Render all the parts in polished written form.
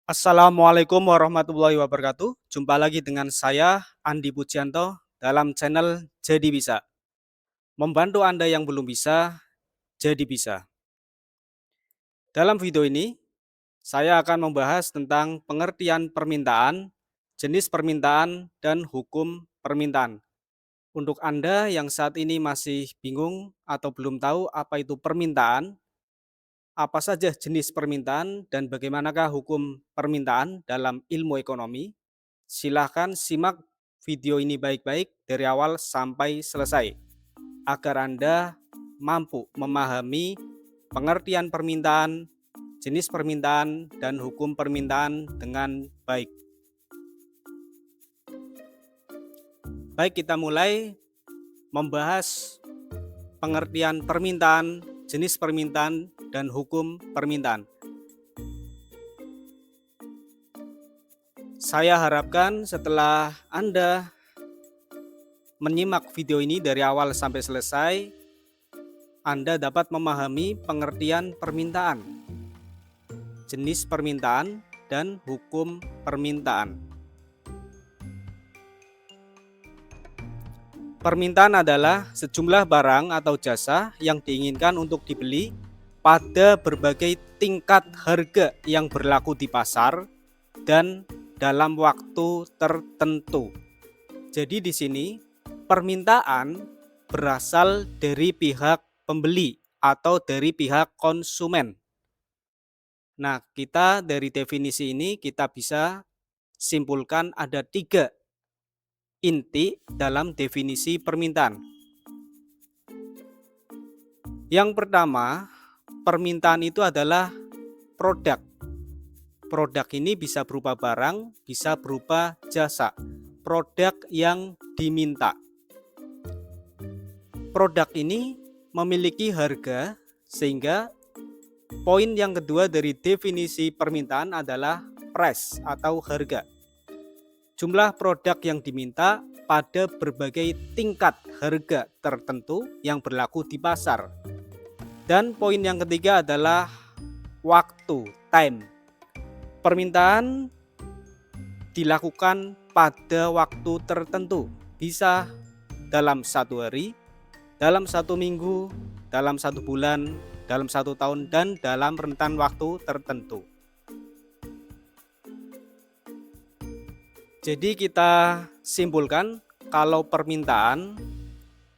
Assalamualaikum warahmatullahi wabarakatuh. Jumpa lagi dengan saya, Andi Pujianto, dalam channel Jadi Bisa. Membantu Anda yang belum bisa, jadi bisa. Dalam video ini, saya akan membahas tentang pengertian permintaan, jenis permintaan, dan hukum permintaan. Untuk Anda yang saat ini masih bingung atau belum tahu apa itu permintaan, apa saja jenis permintaan, dan bagaimanakah hukum permintaan dalam ilmu ekonomi, silahkan simak video ini baik-baik dari awal sampai selesai, agar Anda mampu memahami pengertian permintaan, jenis permintaan, dan hukum permintaan dengan baik. Baik, kita mulai membahas pengertian permintaan, jenis permintaan, dan hukum permintaan. Saya harapkan setelah Anda menyimak video ini dari awal sampai selesai, Anda dapat memahami pengertian permintaan, jenis permintaan, dan hukum permintaan. Permintaan adalah sejumlah barang atau jasa yang diinginkan untuk dibeli pada berbagai tingkat harga yang berlaku di pasar dan dalam waktu tertentu. Jadi di sini permintaan berasal dari pihak pembeli atau dari pihak konsumen. Nah, kita dari definisi ini kita bisa simpulkan ada 3 inti dalam definisi permintaan. Yang pertama, permintaan itu adalah produk. Produk ini bisa berupa barang, bisa berupa jasa. Produk yang diminta. Produk ini memiliki harga, sehingga poin yang kedua dari definisi permintaan adalah price atau harga. Jumlah produk yang diminta pada berbagai tingkat harga tertentu yang berlaku di pasar. Dan poin yang ketiga adalah waktu, time. Permintaan dilakukan pada waktu tertentu, bisa dalam 1 hari, dalam 1 minggu, dalam 1 bulan, dalam 1 tahun, dan dalam rentan waktu tertentu. Jadi kita simpulkan kalau permintaan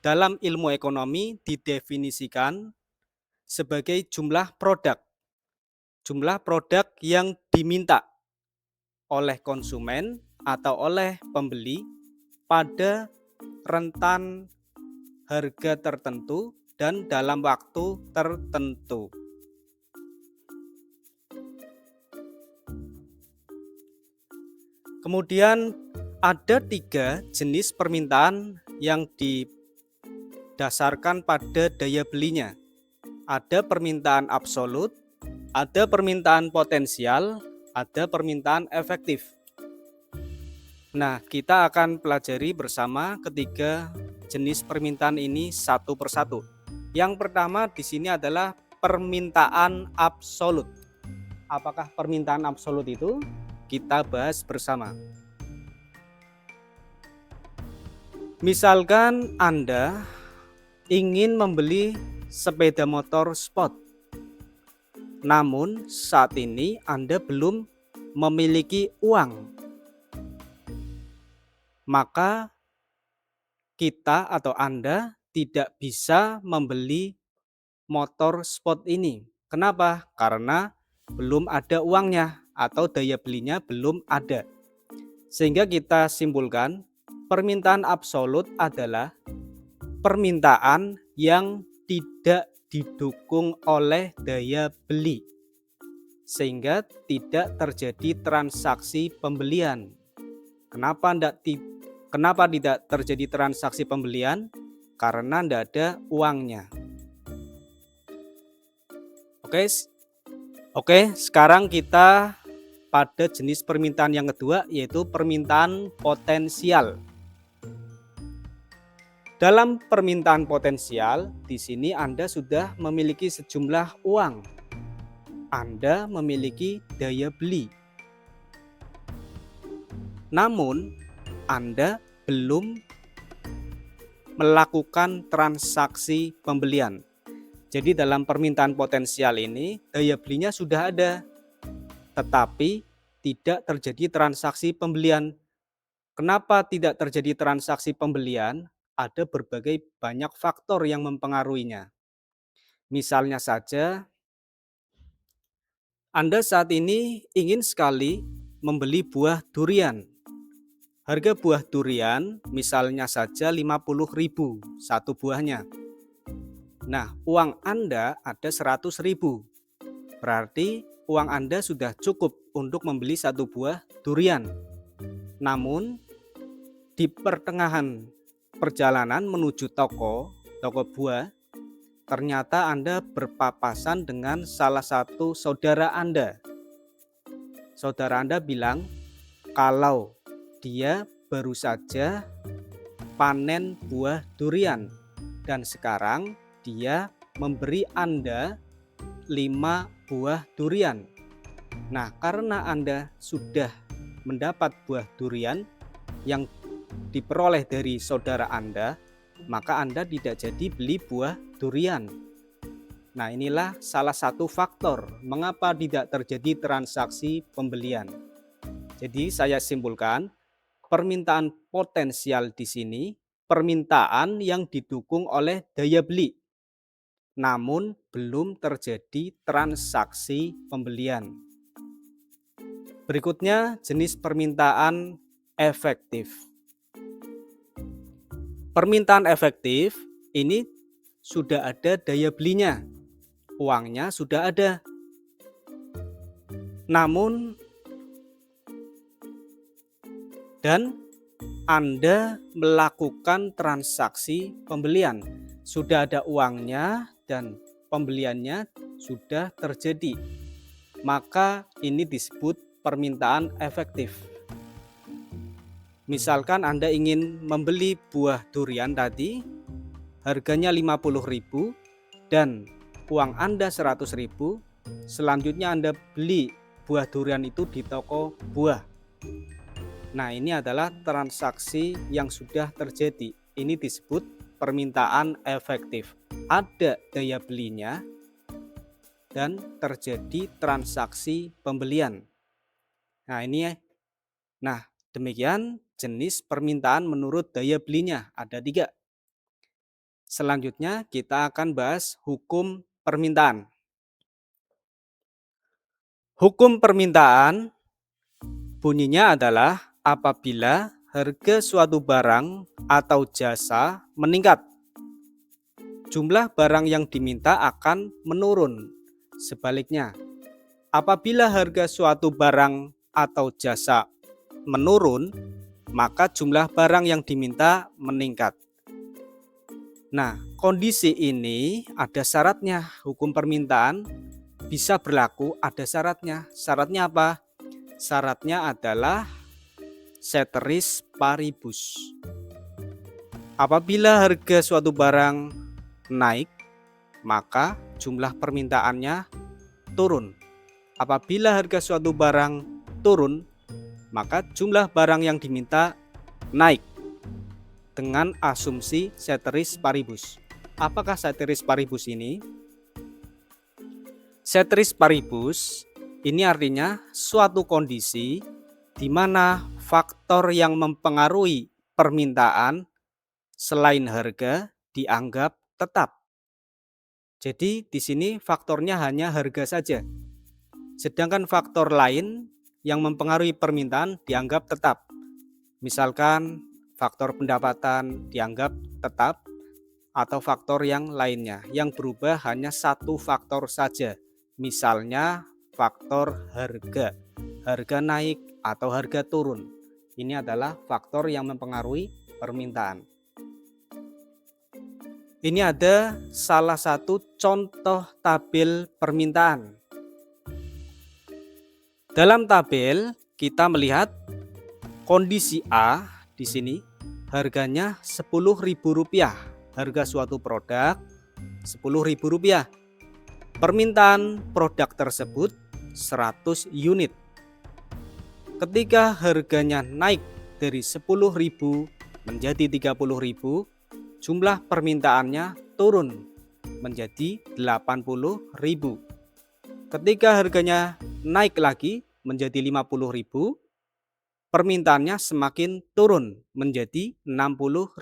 dalam ilmu ekonomi didefinisikan sebagai jumlah produk. Jumlah produk yang diminta oleh konsumen atau oleh pembeli pada rentan harga tertentu dan dalam waktu tertentu. Kemudian ada 3 jenis permintaan yang didasarkan pada daya belinya. Ada permintaan absolut, ada permintaan potensial, ada permintaan efektif. Nah, kita akan pelajari bersama ketiga jenis permintaan ini satu persatu. Yang pertama di sini adalah permintaan absolut. Apakah permintaan absolut itu? Kita bahas bersama. Misalkan Anda ingin membeli sepeda motor sport, namun saat ini Anda belum memiliki uang, maka kita atau Anda tidak bisa membeli motor sport ini. Kenapa? Karena belum ada uangnya atau daya belinya belum ada. Sehingga kita simpulkan permintaan absolut adalah permintaan yang tidak didukung oleh daya beli, sehingga tidak terjadi transaksi pembelian. Kenapa tidak terjadi transaksi pembelian? Karena tidak ada uangnya. Oke, sekarang kita pada jenis permintaan yang kedua, yaitu permintaan potensial. Dalam permintaan potensial, di sini Anda sudah memiliki sejumlah uang. Anda memiliki daya beli. namun Anda belum melakukan transaksi pembelian. Jadi dalam permintaan potensial ini daya belinya sudah ada, tetapi tidak terjadi transaksi pembelian. Kenapa tidak terjadi transaksi pembelian? Ada berbagai banyak faktor yang mempengaruhinya. Misalnya saja, Anda saat ini ingin sekali membeli buah durian. Harga buah durian misalnya saja 50.000 satu buahnya. Nah, uang Anda ada 100.000. Berarti uang Anda sudah cukup untuk membeli satu buah durian. Namun, di pertengahan perjalanan menuju toko buah, ternyata Anda berpapasan dengan salah satu saudara Anda. Saudara Anda bilang kalau dia baru saja panen buah durian dan sekarang dia memberi Anda 5 buah durian. Nah, karena Anda sudah mendapat buah durian yang diperoleh dari saudara Anda, maka Anda tidak jadi beli buah durian. Nah, inilah salah satu faktor mengapa tidak terjadi transaksi pembelian. Jadi saya simpulkan, permintaan potensial di sini permintaan yang didukung oleh daya beli, namun belum terjadi transaksi pembelian. Berikutnya jenis permintaan efektif. Permintaan efektif ini sudah ada daya belinya, uangnya sudah ada. Namun dan Anda melakukan transaksi pembelian, sudah ada uangnya dan pembeliannya sudah terjadi. Maka ini disebut permintaan efektif. Misalkan Anda ingin membeli buah durian tadi, harganya 50.000 dan uang Anda 100.000, selanjutnya Anda beli buah durian itu di toko buah. Nah, ini adalah transaksi yang sudah terjadi. Ini disebut permintaan efektif. Ada daya belinya dan terjadi transaksi pembelian. Nah, ini demikian jenis permintaan menurut daya belinya. Ada 3. Selanjutnya kita akan bahas hukum permintaan. Hukum permintaan bunyinya adalah apabila harga suatu barang atau jasa meningkat, jumlah barang yang diminta akan menurun. Sebaliknya, apabila harga suatu barang atau jasa menurun, maka jumlah barang yang diminta meningkat. Nah, kondisi ini ada syaratnya. Hukum permintaan bisa berlaku, ada syaratnya. Syaratnya apa? Syaratnya adalah ceteris paribus. Apabila harga suatu barang naik, maka jumlah permintaannya turun. Apabila harga suatu barang turun, maka jumlah barang yang diminta naik dengan asumsi ceteris paribus. Apakah ceteris paribus ini? Ceteris paribus ini artinya suatu kondisi di mana faktor yang mempengaruhi permintaan selain harga dianggap tetap. Jadi di sini faktornya hanya harga saja. Sedangkan faktor lain yang mempengaruhi permintaan dianggap tetap. Misalkan faktor pendapatan dianggap tetap atau faktor yang lainnya. Yang berubah hanya satu faktor saja. Misalnya faktor harga. Harga naik atau harga turun. Ini adalah faktor yang mempengaruhi permintaan. Ini ada salah satu contoh tabel permintaan. Dalam tabel kita melihat kondisi A di sini harganya Rp10.000. Harga suatu produk Rp10.000. Permintaan produk tersebut 100 unit. ketika harganya naik dari 10.000 menjadi 30.000, jumlah permintaannya turun menjadi 80.000. Ketika harganya naik lagi menjadi 50.000, permintaannya semakin turun menjadi 60.000.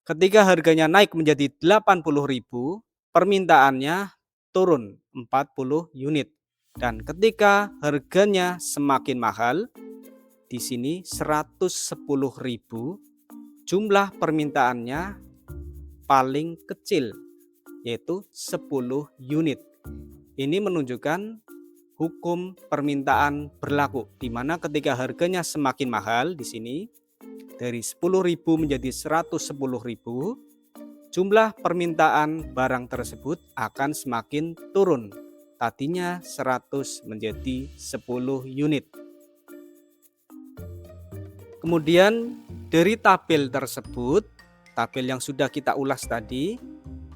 Ketika harganya naik menjadi 80.000, permintaannya turun 40 unit. Dan ketika harganya semakin mahal, di sini 110.000, jumlah permintaannya paling kecil, yaitu 10 unit. Ini menunjukkan hukum permintaan berlaku, di mana ketika harganya semakin mahal di sini dari 10.000 menjadi 110.000, jumlah permintaan barang tersebut akan semakin turun. Tadinya 100 menjadi 10 unit. Kemudian dari tabel tersebut, tabel yang sudah kita ulas tadi,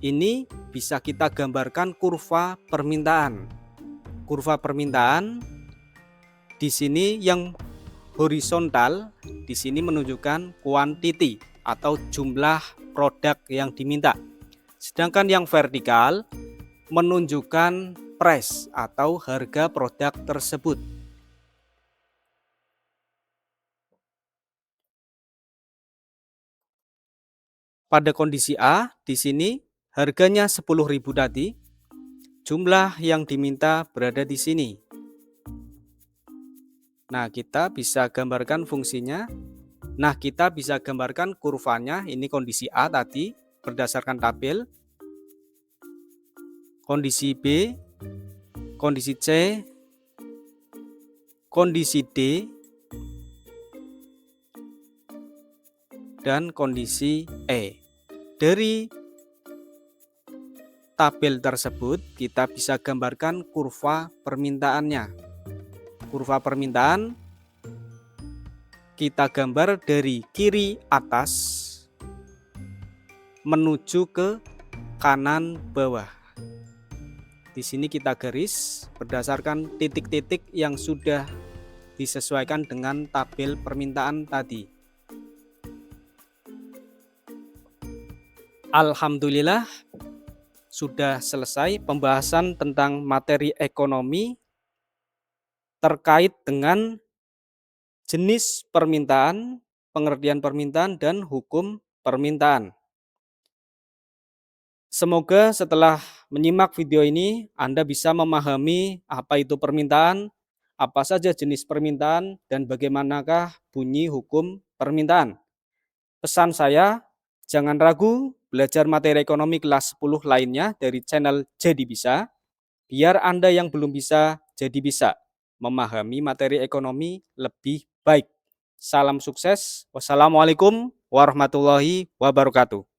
ini bisa kita gambarkan kurva permintaan. Kurva permintaan di sini yang horizontal, di sini menunjukkan quantity atau jumlah produk yang diminta. Sedangkan yang vertikal menunjukkan price atau harga produk tersebut. Pada kondisi A, di sini harganya 10.000 tadi, jumlah yang diminta berada di sini. Nah, kita bisa gambarkan fungsinya. Nah, kita bisa gambarkan kurvanya. Ini kondisi A tadi berdasarkan tabel. Kondisi B, kondisi C, kondisi D, dan kondisi E. Dari tabel tersebut kita bisa gambarkan kurva permintaannya. Kurva permintaan kita gambar dari kiri atas menuju ke kanan bawah. Di sini kita garis berdasarkan titik-titik yang sudah disesuaikan dengan tabel permintaan tadi. Alhamdulillah sudah selesai pembahasan tentang materi ekonomi terkait dengan jenis permintaan, pengertian permintaan, dan hukum permintaan. Semoga setelah menyimak video ini Anda bisa memahami apa itu permintaan, apa saja jenis permintaan, dan bagaimanakah bunyi hukum permintaan. Pesan saya, jangan ragu belajar materi ekonomi kelas 10 lainnya dari channel Jadi Bisa, biar Anda yang belum bisa jadi bisa memahami materi ekonomi lebih baik. Salam sukses. Wassalamualaikum warahmatullahi wabarakatuh.